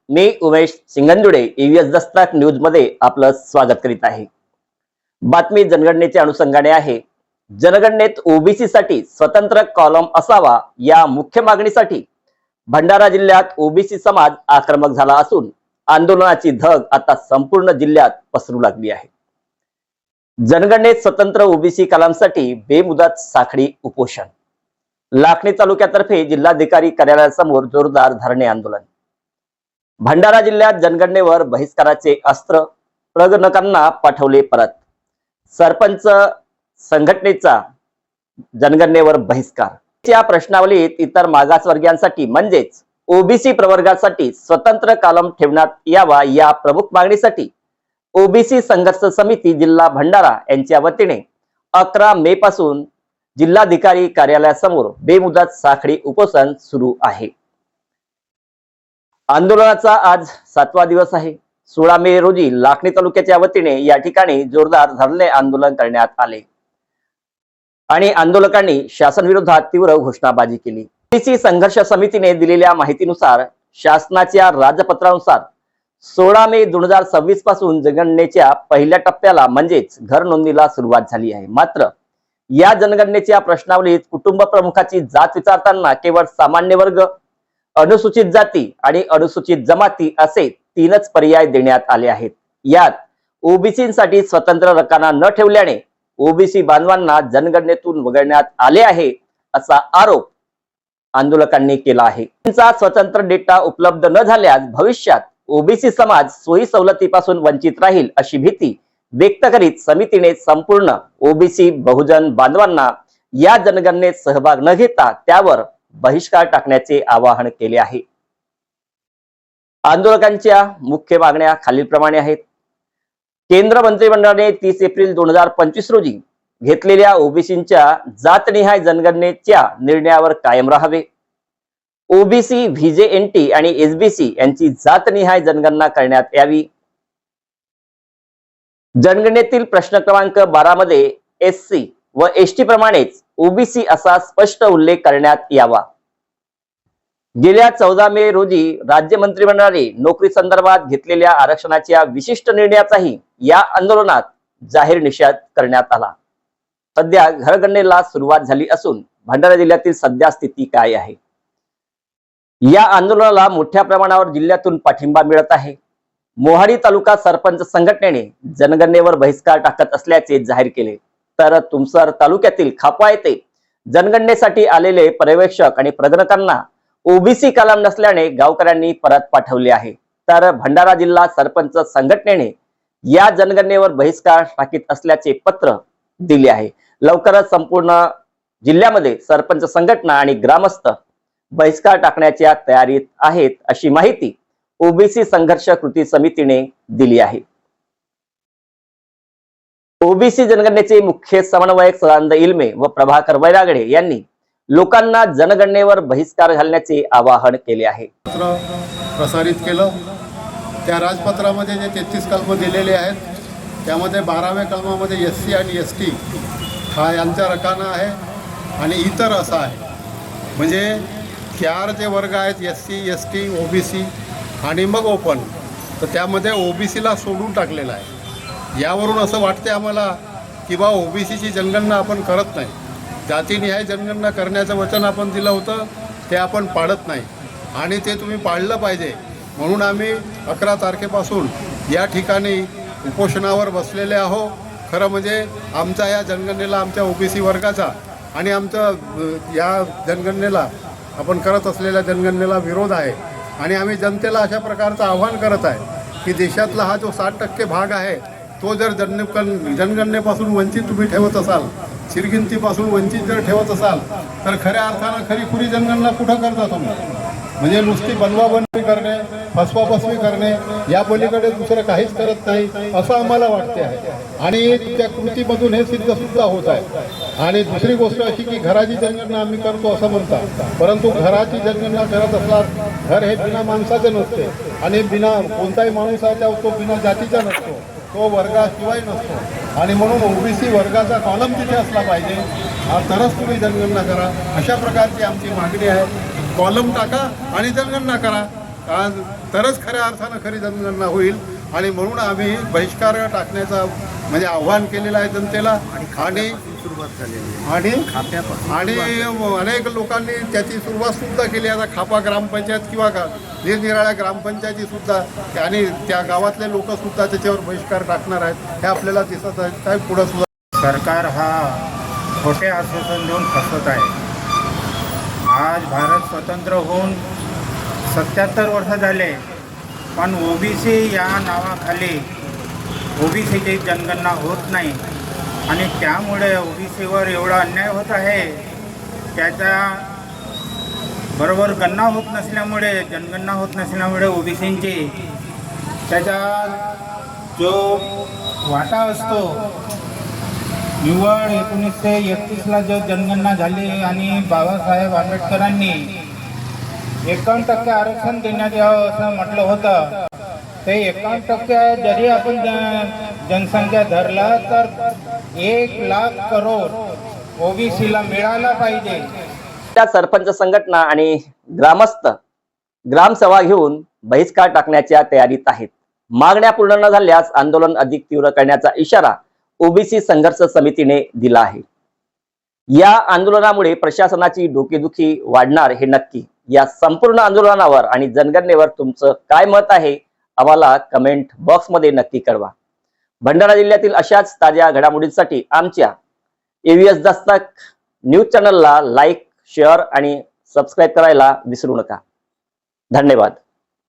मी Umesh सिंगंदुडे EVS Dastak news मध्ये आपलं स्वागत करीत आहे। बातमी जनगणनेच्या अनुषंगाने आहे। जनगणनेत ओबीसी साठी स्वतंत्र कॉलम असावा या मुख्य मागणीसाठी भंडारा जिल्ह्यात ओबीसी समाज आक्रमक झाला असून आंदोलनाची धग आता संपूर्ण जिल्ह्यात पसरू लागली आहे। जनगणनेत स्वतंत्र ओबीसी कलमासाठी बेमुदत साखळी उपोषण, लाखनी तालुक्यातर्फे जिल्हाधिकारी कार्यालयासमोर जोरदार धरणे आंदोलन। भंडारा जिल्ह्यात जनगणनेवर बहिष्काराचे अस्त्र, प्रगणकांना पाठवले परत। सरपंच संघटनेचा जनगणनेवर बहिष्कार। या प्रश्नावलीत इतर मागासवर्गीयांसाठी म्हणजेच ओबीसी प्रवर्गासाठी स्वतंत्र कॉलम ठेवण्यात यावा या प्रमुख मागणीसाठी ओबीसी संघर्ष समिती जिल्हा भंडारा यांच्या वतीने 11 मे पासून जिल्हाधिकारी कार्यालयासमोर बेमुदत साखळी उपोषण सुरू आहे। आंदोलनाचा आज 7वा दिवस आहे। 16 मे रोजी लाखनी तालुक्याच्या वतीने या ठिकाणी जोरदार धरणे आंदोलन करण्यात आले आणि आंदोलकांनी शासन विरोधात तीव्र घोषणाबाजी केली। ओबीसी संघर्ष समितीने दिलेल्या माहितीनुसार शासनाच्या राजपत्रानुसार 16 मे 2026 पासून जनगणनेच्या पहिल्या टप्प्याला म्हणजेच घर नोंदणीला सुरुवात झाली आहे। मात्र या जनगणनेच्या प्रश्नावलीत कुटुंब प्रमुखाची जात विचारताना केवळ सामान्य वर्ग, अनुसूचित जाती आणि अनुसूचित जमाती असे 3च पर्याय देण्यात आले आहेत। यात ओबीसींसाठी स्वतंत्र रकाना न ठेवल्याने ओबीसी बांधवांना जनगणनेतून वगळण्यात आले आहे असा आरोप आंदोलकांनी केला आहे। त्यांचा स्वतंत्र डेटा उपलब्ध न झाल्यास भविष्यात ओबीसी समाज सोयी सवलतीपासून वंचित राहील अशी भीती व्यक्त करीत समितीने संपूर्ण ओबीसी बहुजन बांधवांना या जनगणनेत सहभाग न घेता त्यावर बहिष्कार टाकण्याचे आवाहन केले आहे। आंदोलकांच्या मुख्य मागण्या खालीलप्रमाणे आहेत। केंद्र मंत्रिमंडळाने 30 एप्रिल 2025 रोजी घेतलेल्या ओबीसींच्या जातनिहाय जनगणनेच्या निर्णयावर कायम राहावे। ओबीसी, व्हीजेएनटी आणि एसबीसी यांची जातनिहाय जनगणना करण्यात यावी। जनगणनेतील प्रश्न क्रमांक 12 मध्ये एससी व एसटी प्रमाणेच ओबीसी असा स्पष्ट उल्लेख करण्यात यावा। गेल्या 14 मे रोजी राज्य मंत्रिमंडळाने नोकरी संदर्भात घेतलेल्या आरक्षणाच्या विशिष्ट निर्णयाचाही या आंदोलनात जाहीर निषेध करण्यात आला। सध्या घरगणनेला सुरुवात झाली असून भंडारा जिल्ह्यातील सध्या स्थिती काय आहे? या आंदोलनाला मोठ्या प्रमाणावर जिल्ह्यातून पाठिंबा मिळत आहे। मोहाडी तालुका सरपंच संघटनेने जनगणनेवर बहिष्कार टाकत असल्याचे जाहीर केले, तर तुमसर तालुक्यातील खापा येथे जनगणनेसाठी आलेले पर्यवेक्षक आणि प्रगणकांना ओबीसी कलम नसल्याने गावकऱ्यांनी परत पाठवले आहे। तर भंडारा जिल्हा सरपंच संघटनेने या जनगणनेवर बहिष्कार टाकीत असल्याचे पत्र दिले आहे। लवकरच संपूर्ण जिल्ह्यामध्ये सरपंच संघटना आणि ग्रामस्थ बहिष्कार टाकण्याच्या तयारीत आहेत अशी माहिती ओबीसी संघर्ष कृती समितीने दिली आहे। ओबीसी जनगणनेचे मुख्य समन्वयक सदानंद इल्मे व प्रभाकर वैरागडे यांनी लोकांना जनगणनेवर बहिष्कार घालण्याचे आवाहन केले आहे। प्रसारित केलं त्या राजपत्रामध्ये जे 33 कलम दिलेले आहेत त्यामध्ये 12व्या कलमामध्ये एससी आणि एसटी हा यांचा रकाना आहे आणि इतर असा आहे। म्हणजे 4 जे वर्ग आहेत एससी, एसटी, ओबीसी आणि मग ओपन, तर त्यामध्ये ओबीसीला सोडून टाकलेलं आहे। यावरून असं वाटते आम्हाला की बा ओबीसीची जनगणना आपण करत नाही, जातीनिहाय जनगणना करण्याचं वचन आपण दिलं होतं ते आपण पाळत नाही आणि ते तुम्ही पाळलं पाहिजे। म्हणून आम्ही 11 तारखेपासून या ठिकाणी उपोषणावर बसलेले आहो। खरं म्हणजे आमचा या जनगणनेला, आमच्या ओबीसी वर्गाचा आणि आमचं या जनगणनेला, आपण करत असलेल्या जनगणनेला विरोध आहे आणि आम्ही जनतेला अशा प्रकारचं आव्हान करत आहे की देशातला हा जो 60% भाग आहे तो जर जनगणनेपासून वंचित तुम्ही ठेवत असाल, शिरगिंतीपासून वंचित जर ठेवत असाल तर खऱ्या अर्थानं खरी जनगणना कुठं करता तुम्ही? म्हणजे नुसती बनवाबनवी करणे, फसवाफसवी करणे या पलीकडे दुसरं काहीच करत नाही असं आम्हाला वाटते आहे आणि त्या कृतीमधून हे सिद्धसुद्धा होत आहे। आणि दुसरी गोष्ट अशी की घराची जनगणना आम्ही करतो असं म्हणतात, परंतु घराची जनगणना करत असल्यास घर हे बिना माणसाचं नसते आणि बिना कोणताही माणूस आहे तो बिना जातीचा नसतो, तो वर्गाशिवाय नसतो आणि म्हणून ओबीसी वर्गाचा कॉलम तिथे असला पाहिजे, तरच तुम्ही जनगणना करा अशा प्रकारची आमची मागणी आहे। कॉलम टाका आणि जनगणना करा। कारण तरच खऱ्या अर्थानं खरी जनगणना होईल. आणि म्हणून आम्ही बहिष्कार टाकण्याचा म्हणजे आव्हान केलेलं आहे जनतेला. आणि सुरुवात झालेली आहे आणि अनेक लोकांनी त्याची सुरुवात सुद्धा केली. आता खापा ग्रामपंचायत किंवा निरनिराळ्या ग्रामपंचायती सुद्धा आणि त्या गावातले लोक सुद्धा त्याच्यावर बहिष्कार टाकणार आहेत. हे आपल्याला दिसत आहे. काय पुढं सुद्धा सरकार हा खोटे आश्वासन देऊन फसवत आहे. आज भारत स्वतंत्र होऊन 77 वर्ष झाले, पण ओबीसी या नावाखाली ओबीसीची जनगणना होत नाही आणि त्यामुळे ओबीसीवर एवढा अन्याय होत आहे. त्याच्या बरोबर गणना होत नसल्यामुळे, जनगणना होत नसल्यामुळे ओबीसींची त्याचा जो वाटा असतो, निवड 1931ला जो जनगणना झाली आणि बाबासाहेब आंबेडकरांनी 51% आरक्षण देण्यात यावं असं म्हटलं होतं. ते 51% जरी आपण जनसंख्या धरला तर 1,00,000 करोड ओबीसीला मिळाला पाहिजे. त्या सरपंच संघटना आणि ग्रामस्थ ग्रामसभा घेऊन बहिष्कार टाकण्याच्या तयारीत आहेत. मागण्या पूर्ण न झाल्यास आंदोलन अधिक तीव्र करण्याचा इशारा ओबीसी संघर्ष समितीने दिला आहे. या आंदोलनामुळे प्रशासनाची डोकेदुखी वाढणार हे नक्की. या संपूर्ण आंदोलनावर आणि जनगणनेवर तुमचं काय मत आहे आम्हाला कमेंट बॉक्समध्ये नक्की कळवा. भंडारा जिल्ह्यातील अशाच ताज्या घडामोडींसाठी आमच्या AVS दस्तक न्यूज चॅनलला लाईक, शेअर आणि सबस्क्राईब करायला विसरू नका. धन्यवाद.